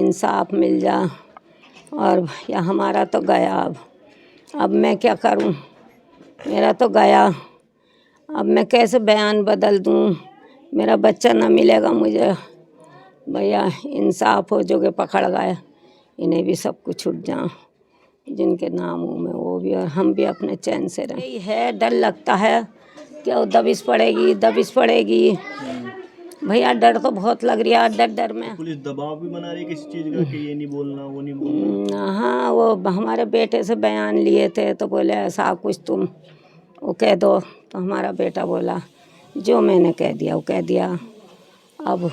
इंसाफ मिल जा। और या हमारा तो गया, अब मैं क्या करूं, मेरा तो गया, अब मैं कैसे बयान बदल दूं, मेरा बच्चा ना मिलेगा मुझे। भैया इंसाफ हो, जो कि पकड़ गए इन्हें भी सब कुछ छूट जाओ, जिनके नाम हूँ मैं वो भी, और हम भी अपने चैन से रहें। यही है, डर लगता है कि वो दबिश पड़ेगी। भैया डर तो बहुत लग रहा है, डर में। पुलिस दबाव भी बना रही है किसी चीज़ का कि ये नहीं बोलना, वो नहीं बोलना? हाँ, वो हमारे बेटे से बयान लिए थे तो बोले ऐसा कुछ तुम वो कह दो, तो हमारा बेटा बोला जो मैंने कह दिया वो कह दिया। अब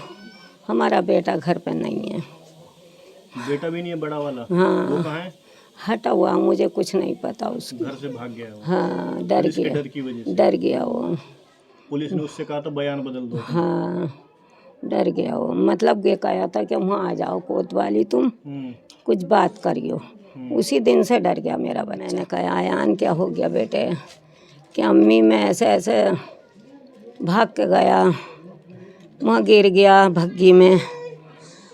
हमारा बेटा घर पे नहीं है। बेटा भी नहीं है बड़ा वाला? हाँ, वो कहाँ है? हटा हुआ, मुझे कुछ नहीं पता उसको। घर से भाग गया है वो? हाँ, पुलिस के डर की वजह से? डर गया वो। पुलिस ने उससे कहा था बयान बदल दो? हाँ, डर गया वो, मतलब ये कहा था कि वहाँ आ जाओ कोतवाली तुम, कुछ बात करियो। उसी दिन से डर गया मेरा बच्चा। मैंने कहा आयान क्या हो गया बेटे, कि अम्मी मैं ऐसे ऐसे भाग के गया, वहाँ गिर गया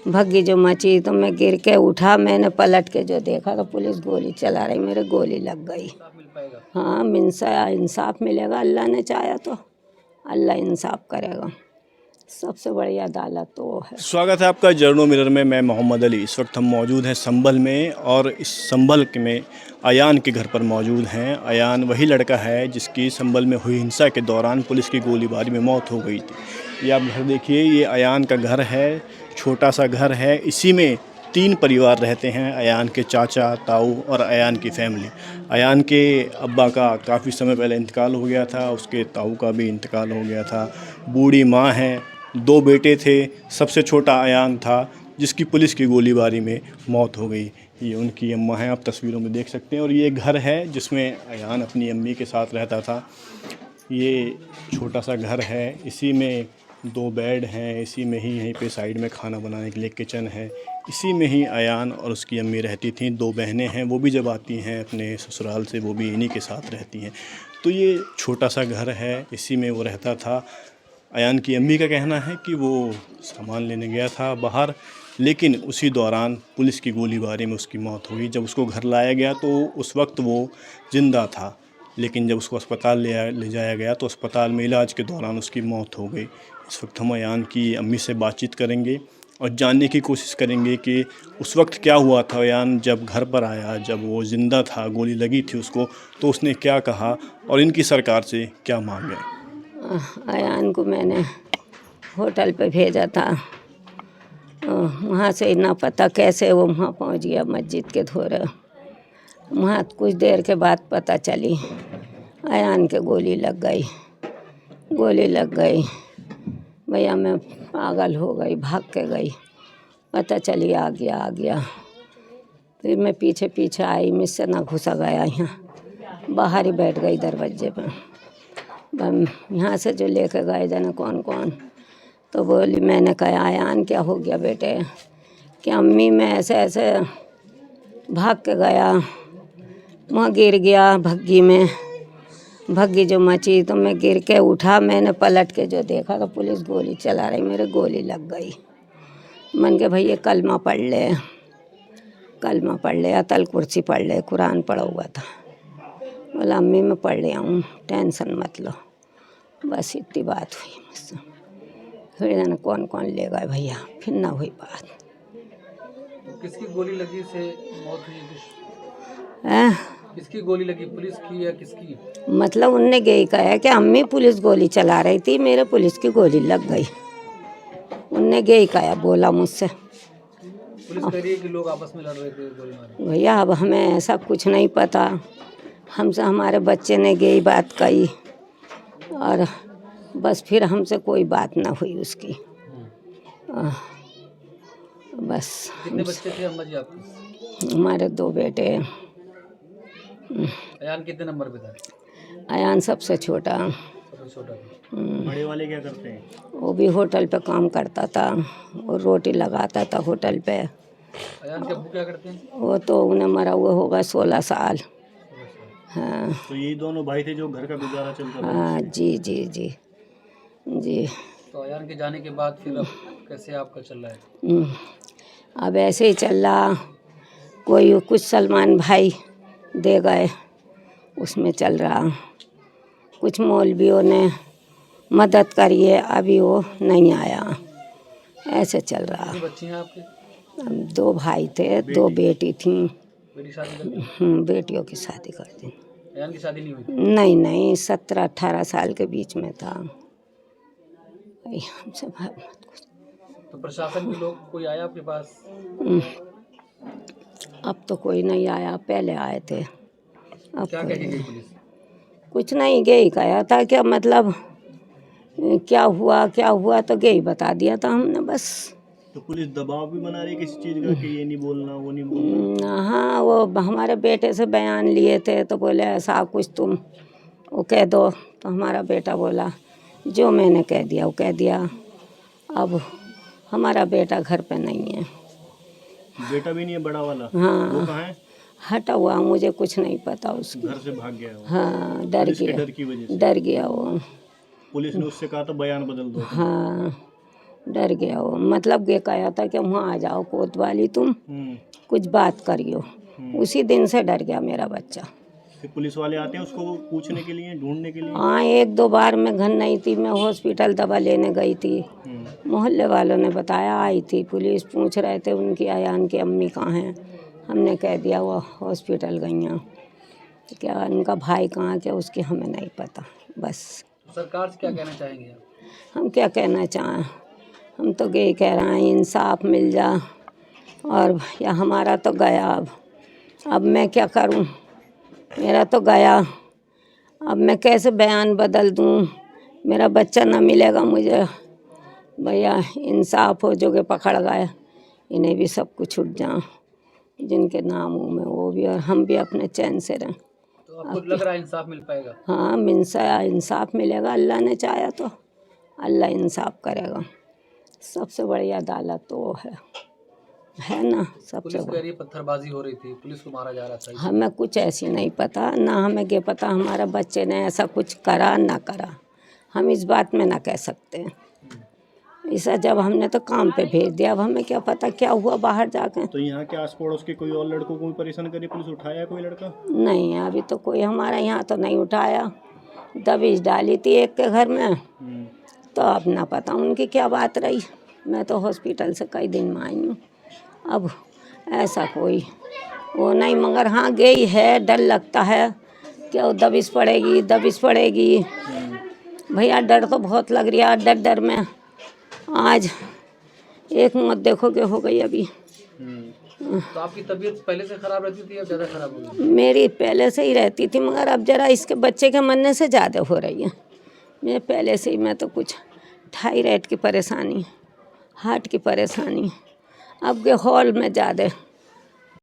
भग्गी जो मची, तो मैं गिर के उठा, मैंने पलट के जो देखा तो पुलिस गोली चला रही, मेरे गोली लग गई। हाँ, इंसाफ मिलेगा, अल्लाह ने चाहा तो अल्लाह इंसाफ करेगा, सबसे बड़ी अदालत तो वो है। स्वागत है आपका जर्नो मिरर में। मैं मोहम्मद अली। इस वक्त हम मौजूद हैं संभल में, और इस संभल में अयान के घर पर मौजूद हैं। अयान वही लड़का है जिसकी संभल में हुई हिंसा के दौरान पुलिस की गोलीबारी में मौत हो गई थी। ये आप घर देखिए, ये अयान का घर है, छोटा सा घर है। इसी में 3 परिवार रहते हैं, अयान के चाचा, ताऊ और अयान की फैमिली। अयान के अब्बा का काफ़ी समय पहले इंतकाल हो गया था, उसके ताऊ का भी इंतकाल हो गया था। बूढ़ी माँ है, 2 बेटे थे, सबसे छोटा अयान था जिसकी पुलिस की गोलीबारी में मौत हो गई। ये उनकी अम्मा हैं, आप तस्वीरों में देख सकते हैं। और ये घर है जिसमें अयान अपनी अम्मी के साथ रहता था। ये छोटा सा घर है, इसी में 2 बेड हैं, इसी में ही यहीं पे साइड में खाना बनाने के लिए किचन है। इसी में ही अयान और उसकी अम्मी रहती थीं। 2 बहनें हैं, वो भी जब आती हैं अपने ससुराल से वो भी इन्हीं के साथ रहती हैं। तो ये छोटा सा घर है, इसी में वो रहता था। अयान की अम्मी का कहना है कि वो सामान लेने गया था बाहर, लेकिन उसी दौरान पुलिस की गोलीबारी में उसकी मौत हो गई। जब उसको घर लाया गया तो उस वक्त वो ज़िंदा था, लेकिन जब उसको अस्पताल ले जाया गया तो अस्पताल में इलाज के दौरान उसकी मौत हो गई। इस वक्त हम अयान की अम्मी से बातचीत करेंगे और जानने की कोशिश करेंगे कि उस वक्त क्या हुआ था। अयान जब घर पर आया, जब वो ज़िंदा था, गोली लगी थी उसको, तो उसने क्या कहा और इनकी सरकार से क्या मांग है। अयान को मैंने होटल पे भेजा था, वहाँ से ना पता कैसे वो वहाँ पहुँच गया मस्जिद के धोरे। वहाँ कुछ देर के बाद पता चली अयान के गोली लग गई। भैया मैं पागल हो गई, भाग के गई, पता चली आ गया। फिर मैं पीछे आई, मुझसे ना घुसा गया, यहाँ बाहर ही बैठ गई दरवाजे पर। यहाँ से जो लेके गए जाने कौन, तो बोली, मैंने कहा अयान क्या हो गया बेटे, कि अम्मी मैं ऐसे भाग के गया, वहाँ गिर गया भग्गी जो मची, तो मैं गिर के उठा, मैंने पलट के जो देखा तो पुलिस गोली चला रही, मेरे गोली लग गई। मन के भैया कलमा पढ़ ले, अतल कुर्सी पढ़ ले, कुरान पढ़ा हुआ था। बोला अम्मी मैं पढ़ ले आऊँ, टेंशन मत लो। बस इतनी बात हुई मुझसे। फिर जाने कौन ले गए भैया, फिर ना हुई बात। किसकी गोली लगी से मौत हुई कुछ? किसकी गोली लगी, पुलिस की या किसकी? मतलब उनने यही कहा कि अम्मी पुलिस गोली चला रही थी, मेरे पुलिस की गोली लग गई। उनने यही कहा, बोला मुझसे। पुलिस कह रही है कि लोग आपस में लड़ रहे थे, गोली मारी। भैया अब हमें ऐसा कुछ नहीं पता, हमसे हमारे बच्चे ने यही बात कही, और बस फिर हमसे कोई बात ना हुई उसकी। बस। कितने बच्चे थे अम्मा जी आपके? हमारे 2 बेटे। अयान कितने नंबर पे था? अयान सबसे छोटा। सबसे छोटा था। बड़े वाले क्या करते हैं? वो भी होटल पे काम करता था और रोटी लगाता था होटल पे। अयान के अब्बू क्या करते हैं? वो तो उन्हें मरा हुआ होगा 16 साल। हाँ। तो यही दोनों भाई थे जो घर का गुजारा चलता था? हाँ जी। तो अयान के जाने के बाद फिर अब कैसे आपका चल रहा है? अब ऐसे ही चल रहा, कोई कुछ सलमान भाई दे गए उसमें चल रहा, कुछ मौलवियों ने मदद करी है, अभी वो नहीं आया, ऐसे चल रहा। कितनी बच्ची हैं आपके? 2 भाई थे, 2 बेटी थी। बेटी शादी कर दी? बेटियों की शादी कर दी। अयान की शादी नहीं हुई? नहीं 17-18 साल के बीच में था। हमसे भाग मत कुछ। तो प्रशासन के लोग कोई आया आपके पास? अब तो कोई नहीं आया, पहले आए थे, अब क्या कोई कह के नहीं। गई पुलिस? कुछ नहीं, गई कहा था क्या मतलब क्या हुआ तो गई बता दिया था हमने बस। तो पुलिस दबाव भी बना रही है किसी चीज़ का कि ये नहीं बोलना वो नहीं बोलना? हाँ, वो हमारे बेटे से बयान लिए थे तो बोले ऐसा कुछ तुम वो कह दो, तो हमारा बेटा बोला जो मैंने कह दिया वो कह दिया। अब हमारा बेटा घर पे नहीं है। बेटा भी नहीं है बड़ा वाला? हाँ। वो कहाँ है? हटा हुआ, मुझे कुछ नहीं पता उसकी। घर से भाग गया वो? हाँ, डर पुलिस के गया, डर की वजह से? डर गया वो। पुलिस ने उससे कहा तो बयान बदल दो। हाँ, डर गया वो, मतलब ये कहा था कि वहाँ आ जाओ कोतवाली तुम, कुछ बात करियो। उसी दिन से डर गया मेरा बच्चा। फिर पुलिस वाले आते हैं उसको पूछने के लिए, ढूंढने के लिए? हाँ, 1-2 बार मैं घर नहीं थी, मैं हॉस्पिटल दवा लेने गई थी। मोहल्ले वालों ने बताया, आई थी पुलिस, पूछ रहे थे उनकी अयान की अम्मी कहाँ हैं। हमने कह दिया वो हॉस्पिटल गई हैं। क्या उनका भाई कहाँ, क्या उसकी हमें नहीं पता। बस सरकार से क्या कहना चाहेंगे आप? हम क्या कहना चाहें, हम तो यही कह रहे हैं इंसाफ मिल जा। और या हमारा तो गया, अब मैं क्या करूं, मेरा तो गया, अब मैं कैसे बयान बदल दूं। मेरा बच्चा ना मिलेगा मुझे। भैया इंसाफ हो, जो कि पकड़ गए इन्हें भी सब कुछ छूट जाए, जिनके नाम हूँ मैं वो भी, और हम भी अपने चैन से रहें। तो आपको लग रहा है इंसाफ मिल पाएगा? हाँ, इंसाफ मिलेगा, अल्लाह ने चाहा तो अल्लाह इंसाफ करेगा। सबसे बड़ी अदालत तो वो है ना। सबसे पुलिस कह रही है पत्थरबाजी हो रही थी, पुलिस को मारा जा रहा था। हमें कुछ ऐसी नहीं पता, ना हमें ये पता हमारा बच्चे ने ऐसा कुछ करा ना करा, हम इस बात में ना कह सकते हैं। ऐसा जब हमने तो काम पे भेज दिया, अब हमें क्या पता क्या हुआ बाहर जाके। तो यहाँ के आस पड़ोस के कोई और लड़कों को भी परेशान करी पुलिस? उठाया कोई लड़का? नहीं, अभी तो कोई हमारा यहाँ तो नहीं उठाया। दबिश डाली थी एक के घर में, तो अब ना पता उनकी क्या बात रही। मैं तो हॉस्पिटल से कई दिन में आई हूँ, अब ऐसा कोई वो नहीं, मगर हाँ गई है, डर लगता है कि वो दबिश पड़ेगी। भैया डर तो बहुत लग रहा है, डर में आज एक मौत देखो कि हो गई अभी। तो आपकी तबीयत पहले से खराब रहती थी या ज़्यादा खराब हो गई? मेरी पहले से ही रहती थी, मगर अब जरा इसके बच्चे के मरने से ज़्यादा हो रही है। मैं पहले से ही, मैं तो कुछ थायराइड की परेशानी, हार्ट की परेशानी, अब के हॉल में ज़्यादा